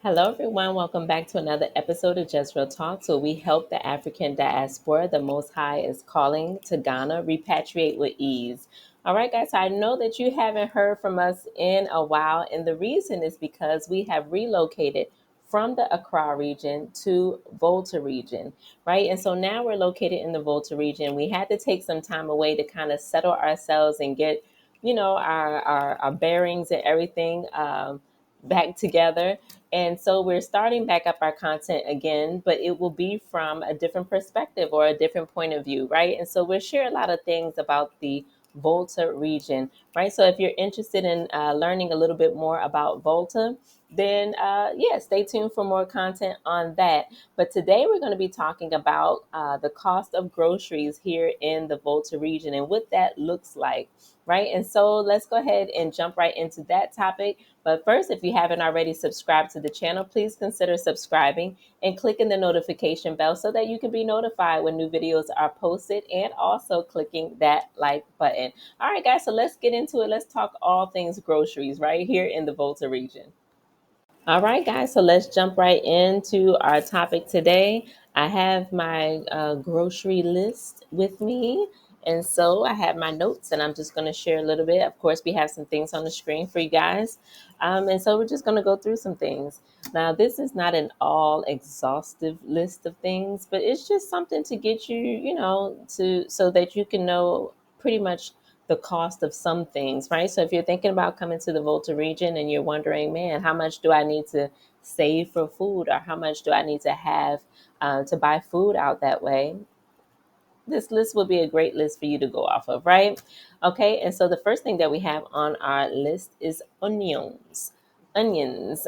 Hello, everyone. Welcome back to another episode of Jezreel Talks, where we help the African diaspora, the Most High is calling to Ghana, repatriate with ease. All right, guys, I know that you haven't heard from us in a while, and the reason is because we have relocated from the Accra region to Volta region, right? And so now we're located in the Volta region. We had to take some time away to kind of settle ourselves and get, our bearings and everything back together. And so we're starting back up our content again, but it will be from a different perspective or a different point of view, right? And so we'll share a lot of things about the Volta region, right? So if you're interested in learning a little bit more about Volta, then yeah, stay tuned for more content on that. But today we're going to be talking about the cost of groceries here in the Volta region and what that looks like, right? And so let's go ahead and jump right into that topic. But first, if you haven't already subscribed to the channel, please consider subscribing and clicking the notification bell so that you can be notified when new videos are posted, and also clicking that like button. All right, guys, so let's get into it. Let's talk all things groceries right here in the Volta region. All right, guys, so let's jump right into our topic today. I have my grocery list with me. And so I have my notes, and I'm just going to share a little bit. Of course, we have some things on the screen for you guys. And so we're just going to go through some things. Now, this is not an all exhaustive list of things, but it's just something to get you, to so that you can know pretty much the cost of some things, right? So if you're thinking about coming to the Volta region and you're wondering, man, how much do I need to save for food, or how much do I need to have to buy food out that way? This list will be a great list for you to go off of, right? Okay, and so the first thing that we have on our list is onions. Onions.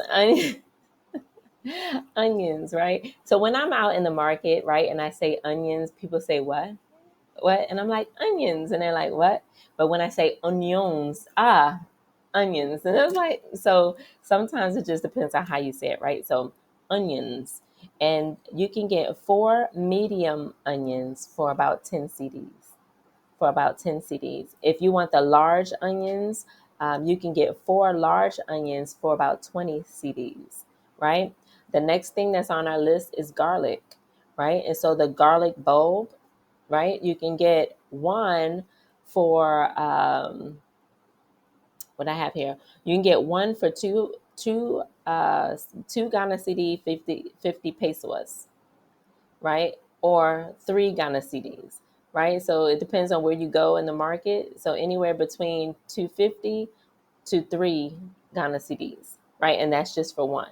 Onions, right? So when I'm out in the market, right, and I say onions, people say, what? And I'm like, onions. And they're like, what? But when I say onions, onions. And I was like, so sometimes it just depends on how you say it, right? So onions. And you can get four medium onions for about 10 CDs. For about 10 CDs. If you want the large onions, you can get four large onions for about 20 CDs, right? The next thing that's on our list is garlic, right? And so the garlic bulb, right? You can get one for what I have here. You can get one for two Ghana CD 50 pesos, right? Or three Ghana CDs, right? So it depends on where you go in the market. So anywhere between 250 to three Ghana CDs, right? And that's just for one,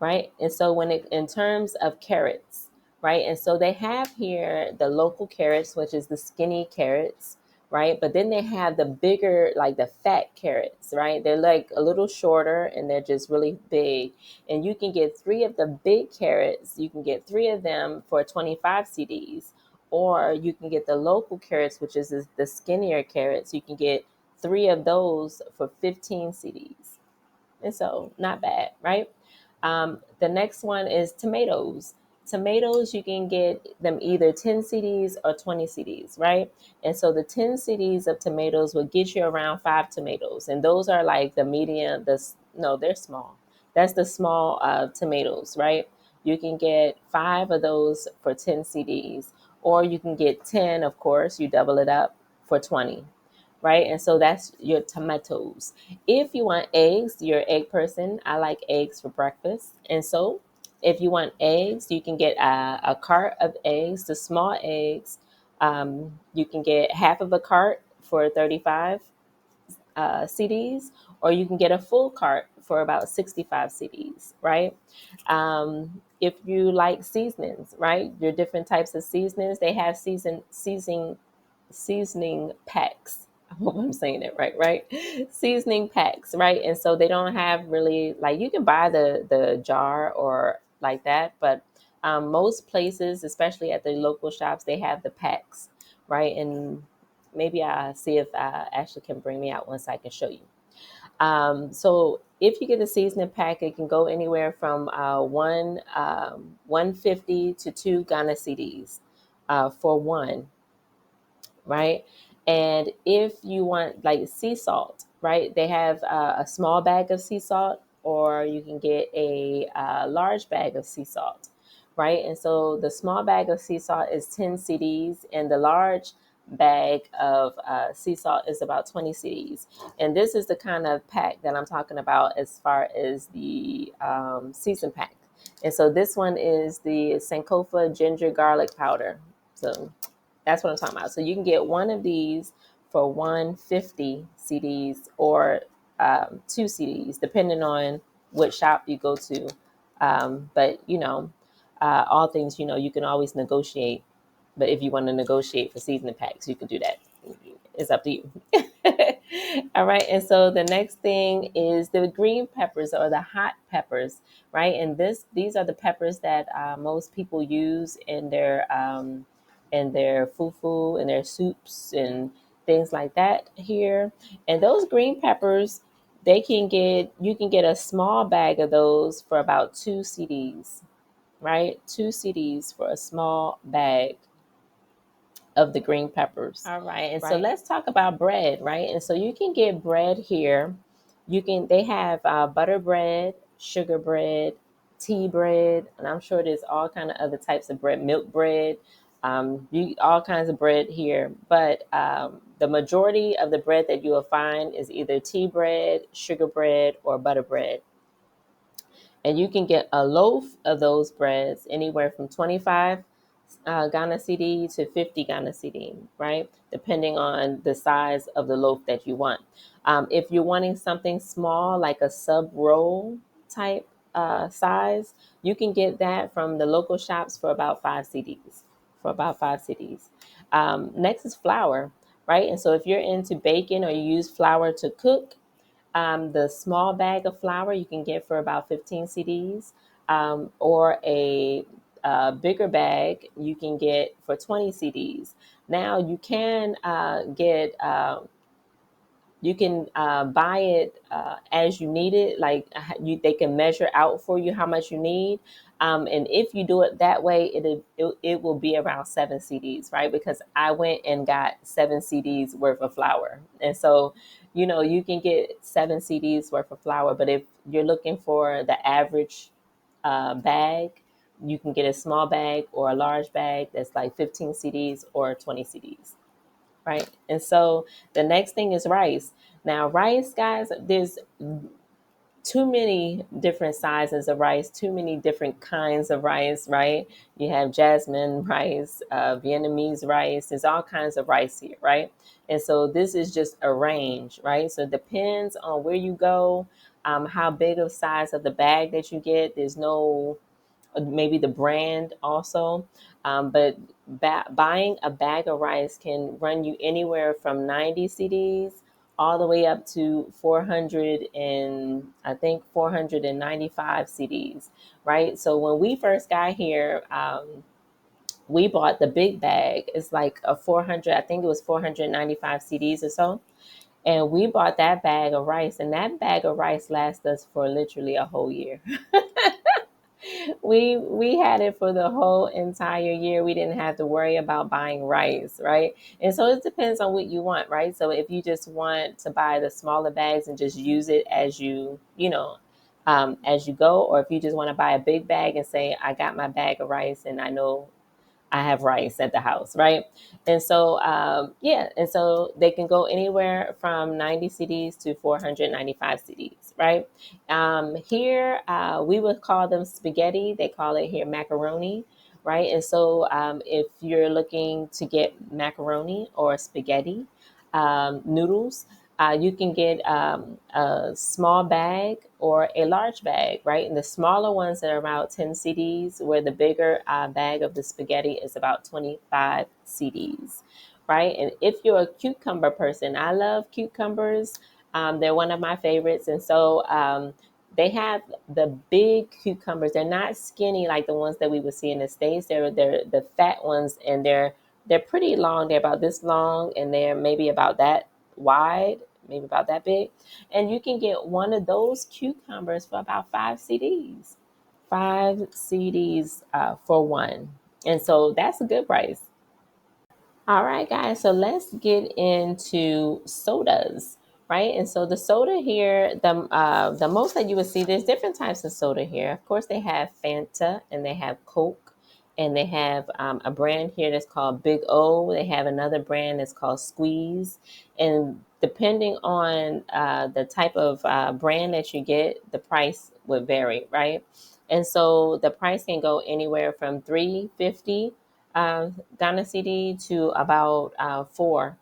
right? And so in terms of carrots, right? And so they have here the local carrots, which is the skinny carrots, right? But then they have the bigger, like the fat carrots, right? They're like a little shorter and they're just really big. And you can get three of the big carrots. You can get three of them for 25 CDs, or you can get the local carrots, which is the skinnier carrots. You can get three of those for 15 CDs. And so not bad, right? The next one is tomatoes. Tomatoes, you can get them either 10 CDs or 20 CDs, right? And so the 10 CDs of tomatoes will get you around five tomatoes. And those are like the medium, no, they're small. That's the small tomatoes, right? You can get five of those for 10 CDs, or you can get 10, of course, you double it up for 20, right? And so that's your tomatoes. If you want eggs, you're an egg person. I like eggs for breakfast. And so if you want eggs, you can get a cart of eggs, the small eggs. You can get half of a cart for 35 CDs, or you can get a full cart for about 65 CDs, right? If you like seasonings, right? Your different types of seasonings, they have seasoning packs. I hope I'm saying it right, right? Seasoning packs, right? And so they don't have really, like, you can buy the jar or like that, but most places, especially at the local shops, they have the packs, right? And maybe I'll see if Ashley can bring me out once I can show you. So if you get a seasoning pack, it can go anywhere from 150 to two Ghana CDs for one, right? And if you want like sea salt, right? They have a small bag of sea salt, or you can get a large bag of sea salt, right? And so the small bag of sea salt is 10 cedis, and the large bag of sea salt is about 20 cedis. And this is the kind of pack that I'm talking about as far as the season pack. And so this one is the Sankofa ginger garlic powder. So that's what I'm talking about. So you can get one of these for 150 CDs or 2 CDs, depending on what shop you go to. But all things, you can always negotiate. But if you want to negotiate for seasoning packs, you can do that. It's up to you. All right. And so the next thing is the green peppers or the hot peppers, right? And these are the peppers that most people use in their fufu and their soups and things like that here. And those green peppers, you can get a small bag of those for about 2 CDs, right? 2 CDs for a small bag of the green peppers. All right. And so let's talk about bread, right? And so you can get bread here. They have butter bread, sugar bread, tea bread, and I'm sure there's all kind of other types of bread, milk bread, all kinds of bread here. But the majority of the bread that you will find is either tea bread, sugar bread, or butter bread. And you can get a loaf of those breads anywhere from 25 Ghana CD to 50 Ghana CD, right? Depending on the size of the loaf that you want. If you're wanting something small, like a sub roll type size, you can get that from the local shops for about 5 CDs. For about 5 CDs. Next is flour, right? And so if you're into baking or you use flour to cook, the small bag of flour you can get for about 15 CDs, or a bigger bag you can get for 20 CDs. Now you can buy it as you need it. Like they can measure out for you how much you need. And if you do it that way, it will be around 7 CDs, right? Because I went and got 7 CDs worth of flour. And so, you can get 7 CDs worth of flour. But if you're looking for the average bag, you can get a small bag or a large bag that's like 15 CDs or 20 CDs. Right. And so the next thing is rice. Now, rice, guys, there's too many different sizes of rice, too many different kinds of rice, right? You have jasmine rice, Vietnamese rice. There's all kinds of rice here, right? And so this is just a range, right? So it depends on where you go, how big of size of the bag that you get. There's no maybe the brand also. But buying a bag of rice can run you anywhere from 90 CDs all the way up to 400 and I think 495 CDs, right? So when we first got here, we bought the big bag. It's like a 400, I think it was 495 CDs or so. And we bought that bag of rice, and that bag of rice lasts us for literally a whole year. We had it for the whole entire year. We didn't have to worry about buying rice, right? And so it depends on what you want, right? So if you just want to buy the smaller bags and just use it as you go, or if you just want to buy a big bag and say, I got my bag of rice and I know I have rice at the house, right? And so, and so they can go anywhere from 90 CDs to 495 CDs, right? Here, we would call them spaghetti. They call it here macaroni, right? And so, if you're looking to get macaroni or spaghetti noodles, you can get a small bag or a large bag, right? And the smaller ones are about 10 CDs, where the bigger bag of the spaghetti is about 25 CDs, right? And if you're a cucumber person, I love cucumbers. They're one of my favorites. And so they have the big cucumbers. They're not skinny like the ones that we would see in the States. They're the fat ones, and they're pretty long. They're about this long, and they're maybe about that wide, maybe about that big. And you can get one of those cucumbers for about 5 CDs. 5 CDs for one. And so that's a good price. All right, guys. So let's get into sodas, right? And so the soda here, the most that you would see, there's different types of soda here. Of course, they have Fanta and they have Coke, and they have a brand here that's called Big O. They have another brand that's called Squeeze, and depending on the type of brand that you get, the price would vary, right? And so the price can go anywhere from 350 Ghana CD to about four,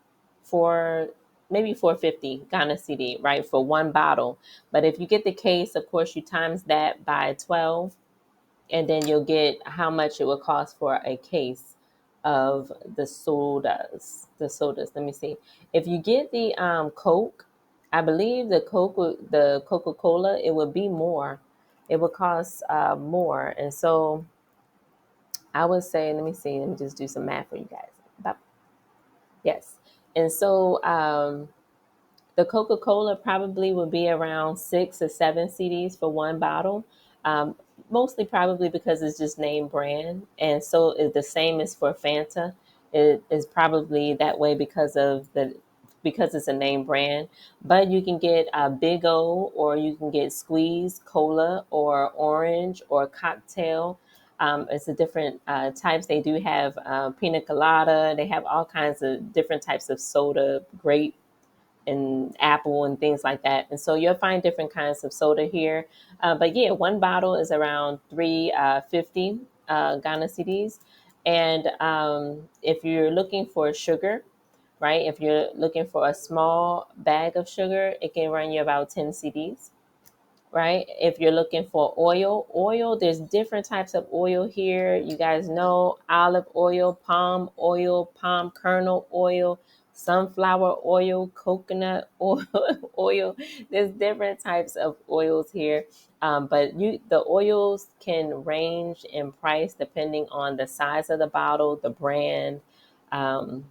maybe 450 Ghana CD, right, for one bottle. But if you get the case, of course, you times that by 12, and then you'll get how much it would cost for a case of the sodas. The sodas. Let me see. If you get the Coke, I believe the Coca Cola, it would be more. It would cost more, and so I would say, let me see. Let me just do some math for you guys. Yes, and so the Coca Cola probably would be around 6 or 7 CDs for one bottle. Um, Mostly probably because it's just name brand. And so is the same as for Fanta. It is probably that way because it's a name brand. But you can get a Big O, or you can get Squeeze Cola, or Orange, or Cocktail. It's the different types. They do have pina colada. They have all kinds of different types of soda, grape and apple and things like that. And so you'll find different kinds of soda here. But yeah, one bottle is around 350 Ghana cedis. And if you're looking for sugar, right? If you're looking for a small bag of sugar, it can run you about 10 CDs, right? If you're looking for oil, there's different types of oil here. You guys know olive oil, palm kernel oil, sunflower oil, coconut oil, oil. There's different types of oils here. But the oils can range in price depending on the size of the bottle, the brand, um,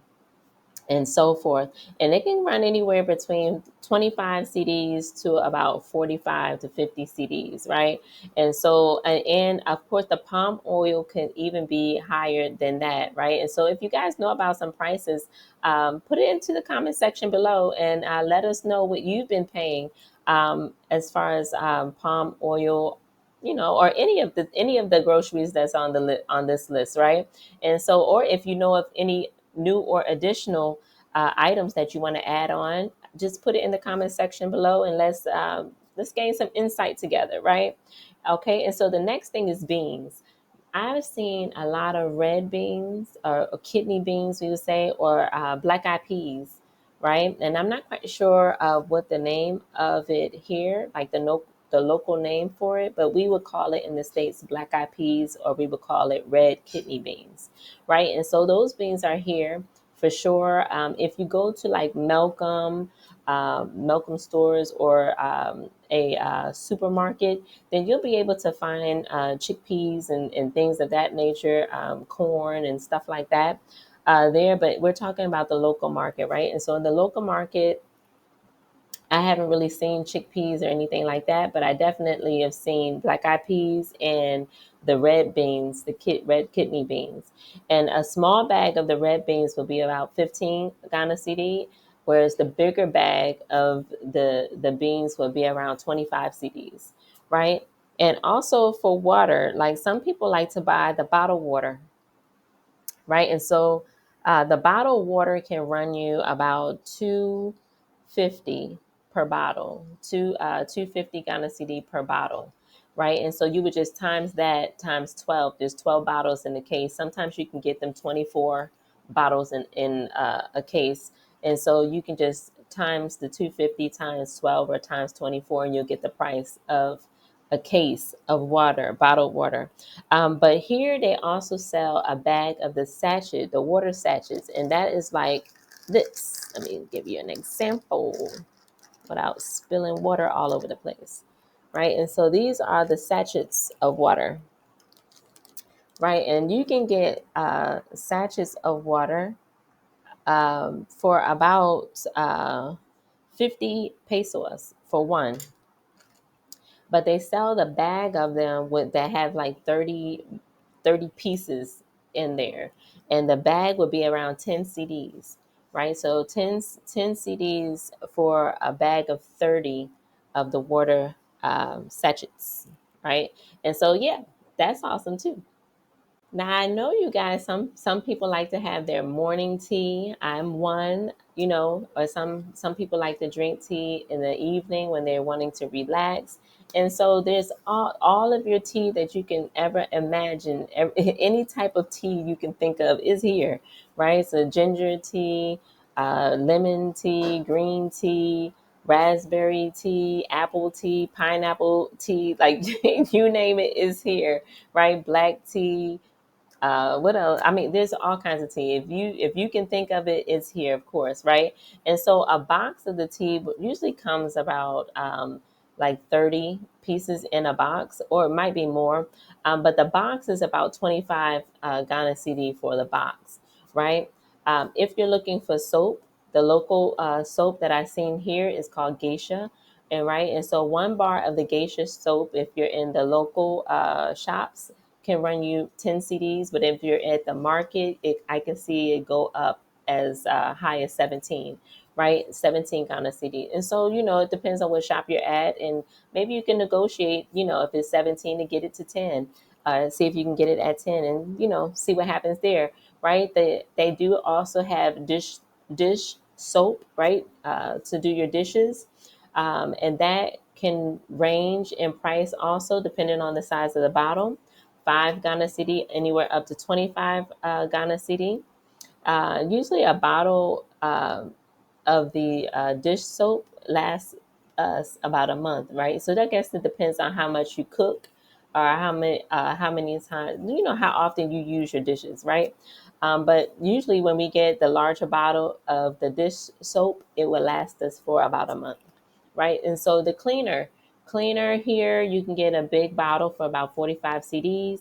and so forth. And it can run anywhere between 25 CDs to about 45 to 50 CDs, right? And so, and of course, the palm oil can even be higher than that, right? And so, if you guys know about some prices, put it into the comment section below, and let us know what you've been paying as far as palm oil, or any of the groceries that's on on this list, right? And so, or if you know of any new or additional items that you want to add on, just put it in the comment section below, and let's gain some insight together, right? Okay, and so the next thing is beans. I've seen a lot of red beans, or kidney beans, we would say, or black eyed peas, right? And I'm not quite sure of what the name of it here, like the local name for it, but we would call it in the States black eyed peas, or we would call it red kidney beans, right? And so those beans are here for sure. If you go to like Malcolm stores, or a supermarket, then you'll be able to find chickpeas and things of that nature, corn and stuff like that there. But we're talking about the local market, right? And so in the local market, I haven't really seen chickpeas or anything like that, but I definitely have seen black eyed peas and the red beans, red kidney beans. And a small bag of the red beans will be about 15 Ghana CD, whereas the bigger bag of the beans will be around 25 CDs, right? And also for water, like some people like to buy the bottled water, right? And so the bottled water can run you about 250 per bottle, 250 Ghana CD per bottle, right? And so you would just times that times 12. There's 12 bottles in the case. Sometimes you can get them 24 bottles in a case. And so you can just times the 250 times 12 or times 24, and you'll get the price of a case of water, bottled water. But here they also sell a bag of the sachet, the water sachets, and that is like this. Let me give you an example without spilling water all over the place, right? And so these are the sachets of water, right? And you can get sachets of water for about 50 pesos for one. But they sell the bag of them that have like 30 pieces in there, and the bag would be around 10 CDs. right? So 10 CDs for a bag of 30 of the water sachets, right? And so, yeah, that's awesome too. Now I know you guys. Some people like to have their morning tea. I'm one, or some people like to drink tea in the evening when they're wanting to relax. And so there's all of your tea that you can ever imagine. Any type of tea you can think of is here, right? So ginger tea, lemon tea, green tea, raspberry tea, apple tea, pineapple tea, like you name it is here, right? Black tea, what else? I mean, there's all kinds of tea. If you can think of it, it's here, of course, right? And so a box of the tea usually comes about like 30 pieces in a box, or it might be more. But the box is about 25 Ghana CD for the box, right? If you're looking for soap, the local soap that I've seen here is called Geisha. And right, and so 1 bar of the Geisha soap, if you're in the local shops, can run you 10 CDs, but if you're at the market, I can see it go up as high as 17, right? 17 kind of CD. And so, it depends on what shop you're at. And maybe you can negotiate, if it's 17 to get it to 10, see if you can get it at 10 and, see what happens there, right? They do also have dish soap, right? To do your dishes. And that can range in price also depending on the size of the bottle. 5 Ghana cedi, anywhere up to 25 Ghana cedi. Usually a bottle of the dish soap lasts us about a month, right? So I guess it depends on how much you cook or how many times, how often you use your dishes, right? But usually when we get the larger bottle of the dish soap, it will last us for about a month, right? And so the cleaner here, you can get a big bottle for about 45 CDs.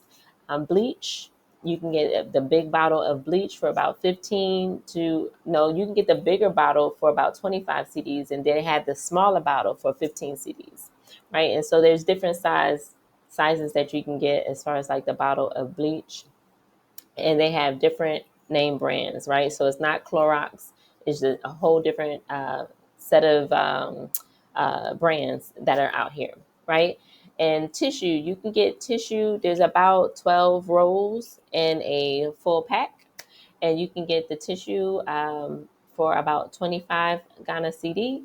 Bleach, you can get the big bottle of bleach for about 15 to, no, you can get the bigger bottle for about 25 CDs, and then they have the smaller bottle for 15 CDs, right? And so there's different sizes that you can get as far as like the bottle of bleach, and they have different name brands, right? So it's not Clorox; it's just a whole different set of brands that are out here, right? And tissue, you can get tissue. There's about 12 rolls in a full pack, and you can get the tissue for about 25 Ghana CD.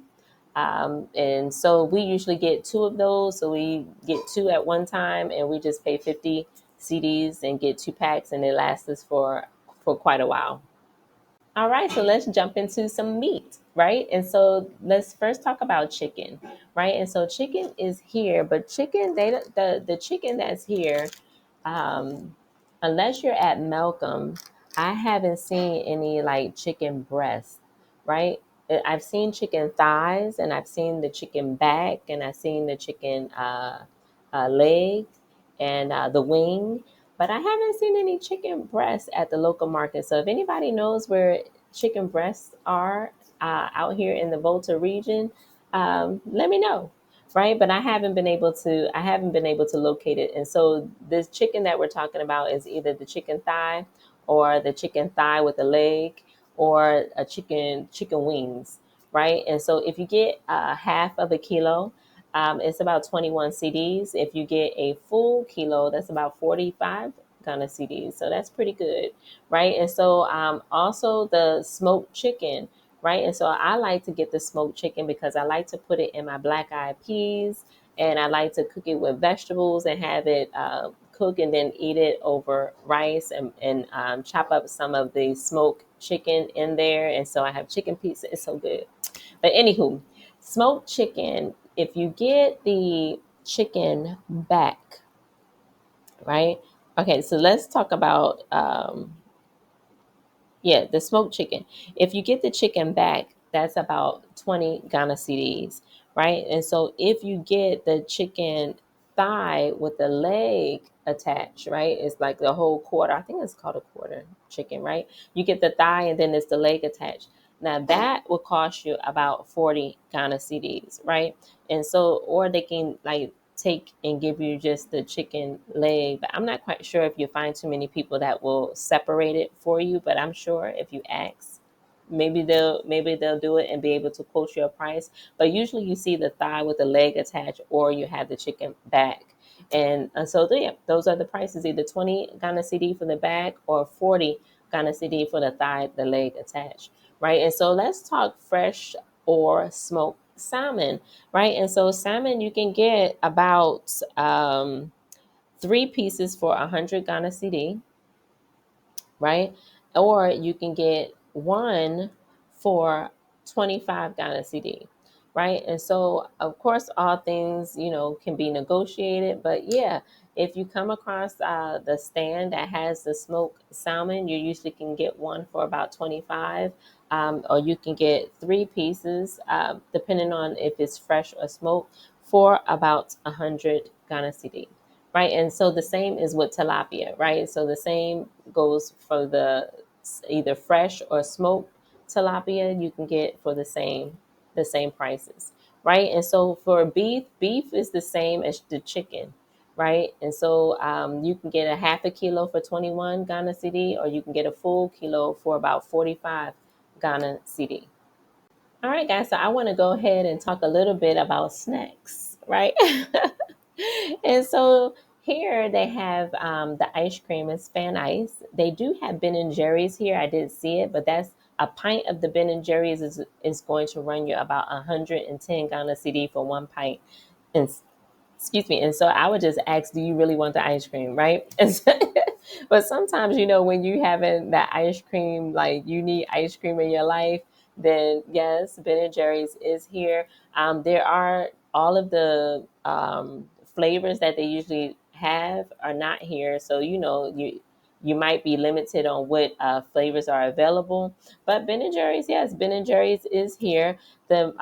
And so we usually get 2 of those. So we get 2 at one time, and we just pay 50 CDs and get 2 packs, and it lasts us for quite a while. All right, so let's jump into some meat, right? And so let's first talk about chicken, right? And so chicken is here, but the chicken that's here, um, unless you're at Malcolm, I haven't seen any like chicken breast, right? I've seen chicken thighs, and I've seen the chicken back, and I've seen the chicken leg, and the wing, but I haven't seen any chicken breasts at the local market. So if anybody knows where chicken breasts are out here in the Volta region, let me know, right? But I haven't been able to locate it. And so this chicken that we're talking about is either the chicken thigh, or the chicken thigh with a leg, or a chicken wings, right? And so if you get half of a kilo, it's about 21 CDs. If you get a full kilo, that's about 45 Ghana CDs. So that's pretty good, right? And so also the smoked chicken, right? And so I like to get the smoked chicken because I like to put it in my black eyed peas, and I like to cook it with vegetables and have it cook and then eat it over rice, and chop up some of the smoked chicken in there. And so I have chicken pizza. It's so good. But anywho, smoked chicken, if you get the chicken back, right? Okay, so let's talk about the smoked chicken. If you get the chicken back, that's about 20 Ghana CDs, right? And so if you get the chicken thigh with the leg attached, right? It's like the whole quarter. I think it's called a quarter chicken, right? You get the thigh and then it's the leg attached. Now that will cost you about 40 Ghana CDs, right? And so, or they can like take and give you just the chicken leg. But I'm not quite sure if you find too many people that will separate it for you, but I'm sure if you ask. maybe they'll do it and be able to quote you a price. But usually you see the thigh with the leg attached, or you have the chicken back. And so yeah, those are the prices: either 20 Ghana CD for the back, or 40 Ghana CD for the thigh, the leg attached, right? And so let's talk fresh or smoked salmon, right? And so salmon, you can get about 3 pieces for 100 Ghana CD, right? Or you can get one for 25 Ghana CD, right? And so, of course, all things, can be negotiated. But yeah, if you come across the stand that has the smoked salmon, you usually can get one for about 25. Or you can get 3 pieces, depending on if it's fresh or smoked, for about 100 Ghana CD, right? And so the same is with tilapia, right? So the same goes for the either fresh or smoked tilapia. You can get for the same prices, right? And so for beef is the same as the chicken, right? And so you can get a half a kilo for 21 Ghana CD, or you can get a full kilo for about 45 Ghana CD. All right, guys. So I want to go ahead and talk a little bit about snacks, right? And so here they have the ice cream is Fan Ice. They do have Ben and Jerry's here. I did see it, but that's a pint of the Ben and Jerry's is going to run you about 110 Ghana CD for one pint. And excuse me. And so I would just ask, do you really want the ice cream, right? But sometimes, when you having that ice cream, like you need ice cream in your life, then yes, Ben and Jerry's is here. There are all of the flavors that they usually have are not here. So, you might be limited on what flavors are available. But Ben and Jerry's, yes, Ben and Jerry's is here. The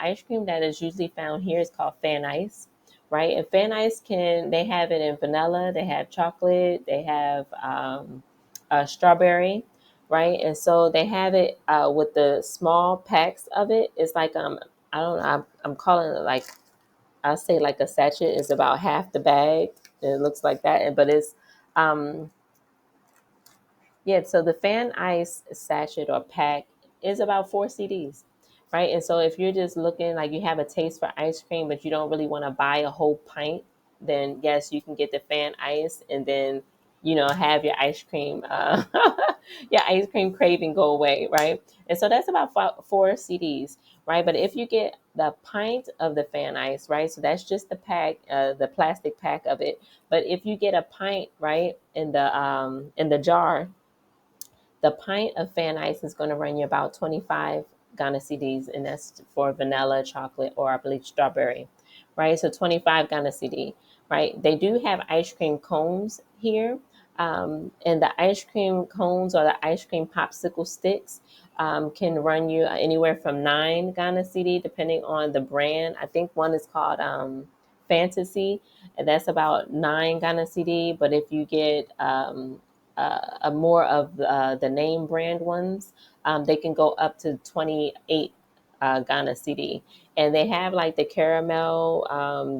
ice cream that is usually found here is called Fan Ice, right? And Fan Ice they have it in vanilla, they have chocolate, they have strawberry, right? And so they have it with the small packs of it. It's like I don't know, I'm calling it like, I'll say like a sachet is about half the bag. It looks like that, but it's um yeah, so the Fan Ice sachet or pack is about 4 CDs, right? And so if you're just looking like you have a taste for ice cream, but you don't really want to buy a whole pint, then yes, you can get the Fan Ice, and then have your ice cream, your ice cream craving go away, right? And so that's about 4 CDs, right? But if you get the pint of the Fan Ice, right? So that's just the pack, the plastic pack of it. But if you get a pint, right, in the jar, the pint of Fan Ice is going to run you about 25 Ghana CDs, and that's for vanilla, chocolate, or I believe strawberry, right? So 25 Ghana CD, right? They do have ice cream cones here, and the ice cream cones or the ice cream popsicle sticks can run you anywhere from 9 Ghana CD, depending on the brand. I think one is called Fantasy, and that's about 9 Ghana CD. But if you get more of the name brand ones, they can go up to 28 Ghana CD. And they have like the caramel,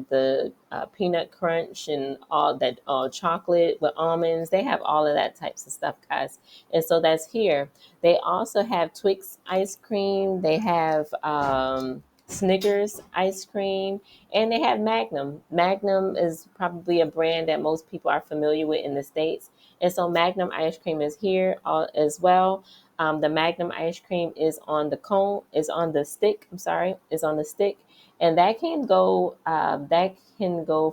the peanut crunch, and all that chocolate with almonds. They have all of that types of stuff, guys. And so that's here. They also have Twix ice cream. They have Snickers ice cream, and they have Magnum. Magnum is probably a brand that most people are familiar with in the States. And so Magnum ice cream is here as well. The Magnum ice cream is on the cone, is on the stick. I'm sorry, is on the stick, and that can go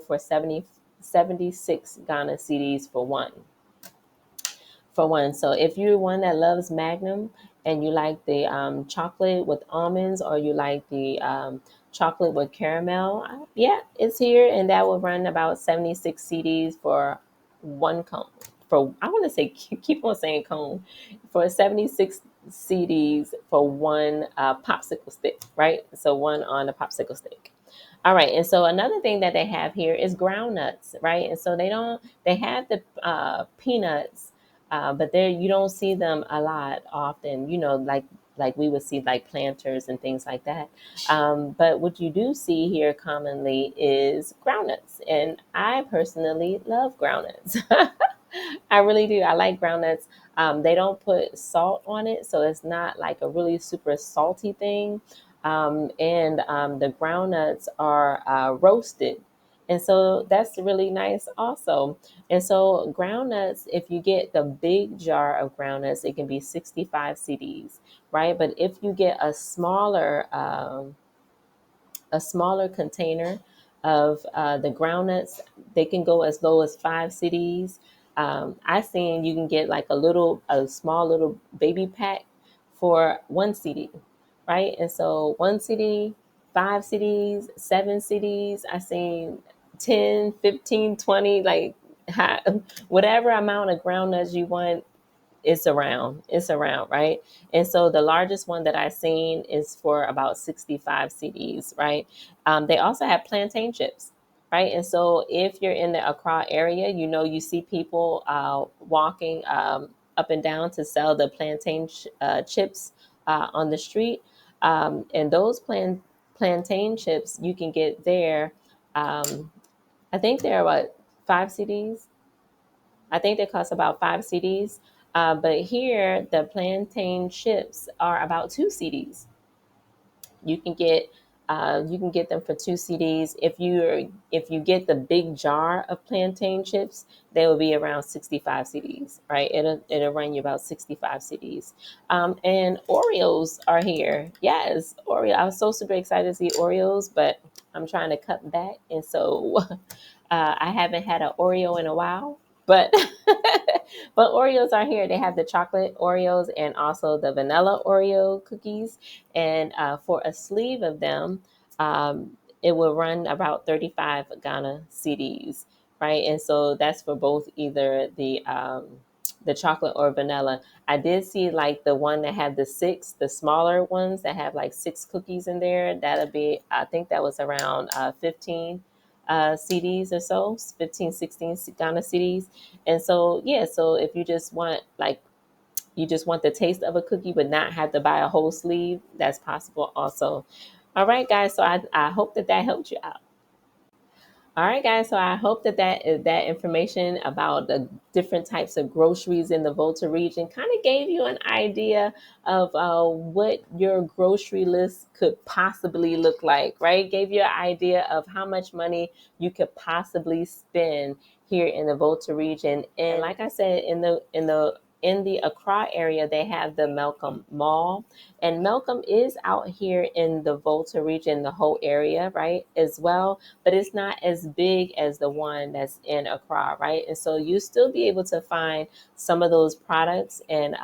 for 76 Ghana CDs for one. So if you're one that loves Magnum and you like the chocolate with almonds, or you like the chocolate with caramel, yeah, it's here, and that will run about 76 CDs for one cone. For I want to say keep on saying cone for 76 CDs for one popsicle stick, right? So one on a popsicle stick. All right, and so another thing that they have here is ground nuts, right? And so they have the peanuts, but there you don't see them a lot often. Like we would see like planters and things like that. But what you do see here commonly is groundnuts, and I personally love groundnuts. I really do. I like groundnuts. They don't put salt on it, so it's not like a really super salty thing. And the groundnuts are roasted. And so that's really nice also. And so groundnuts, if you get the big jar of groundnuts, it can be 65 CDs, right? But if you get a smaller container of the groundnuts, they can go as low as 5 CDs. I seen you can get like a small little baby pack for 1 CD, right? And so 1 CD, 5 CDs, 7 CDs. I seen 10, 15, 20, like whatever amount of groundnuts you want, it's around, right? And so the largest one that I've seen is for about 65 CDs, right? They also have plantain chips, right? And so if you're in the Accra area, you see people walking up and down to sell the chips on the street. And those plantain chips you can get there. I think they're what, 5 CDs. I think they cost about 5 CDs. But here, the plantain chips are about 2 CDs. You can get them for 2 CDs. If you get the big jar of plantain chips, they will be around 65 CDs, right? It'll run you about 65 CDs. And Oreos are here. Yes, Oreo. I was so super excited to see Oreos, but I'm trying to cut back, and so I haven't had an Oreo in a while, but but Oreos are here. They have the chocolate Oreos and also the vanilla Oreo cookies. And for a sleeve of them, it will run about 35 Ghana CDs, right? And so that's for both either the chocolate or vanilla. I did see like the one that had the smaller ones that have like 6 cookies in there. That'll be, I think that was around 15 CDs or so, 15, 16 Ghana CDs. And so, yeah, so if you just want the taste of a cookie but not have to buy a whole sleeve, that's possible also. All right, guys. So I hope that helped you out. All right, guys. So I hope that information about the different types of groceries in the Volta region kind of gave you an idea of what your grocery list could possibly look like, right? Gave you an idea of how much money you could possibly spend here in the Volta region. And like I said, in the Accra area, they have the Malcolm Mall, and Malcolm is out here in the Volta region, the whole area, right, as well, but it's not as big as the one that's in Accra, right? And so you still be able to find some of those products and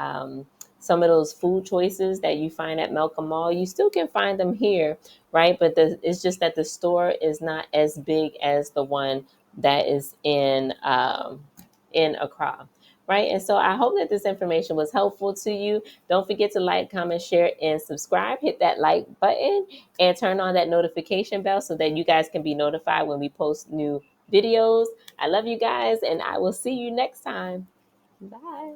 some of those food choices that you find at Malcolm Mall. You still can find them here, right? But it's just that the store is not as big as the one that is in Accra. Right. And so I hope that this information was helpful to you. Don't forget to like, comment, share, and subscribe. Hit that like button and turn on that notification bell so that you guys can be notified when we post new videos. I love you guys, and I will see you next time. Bye.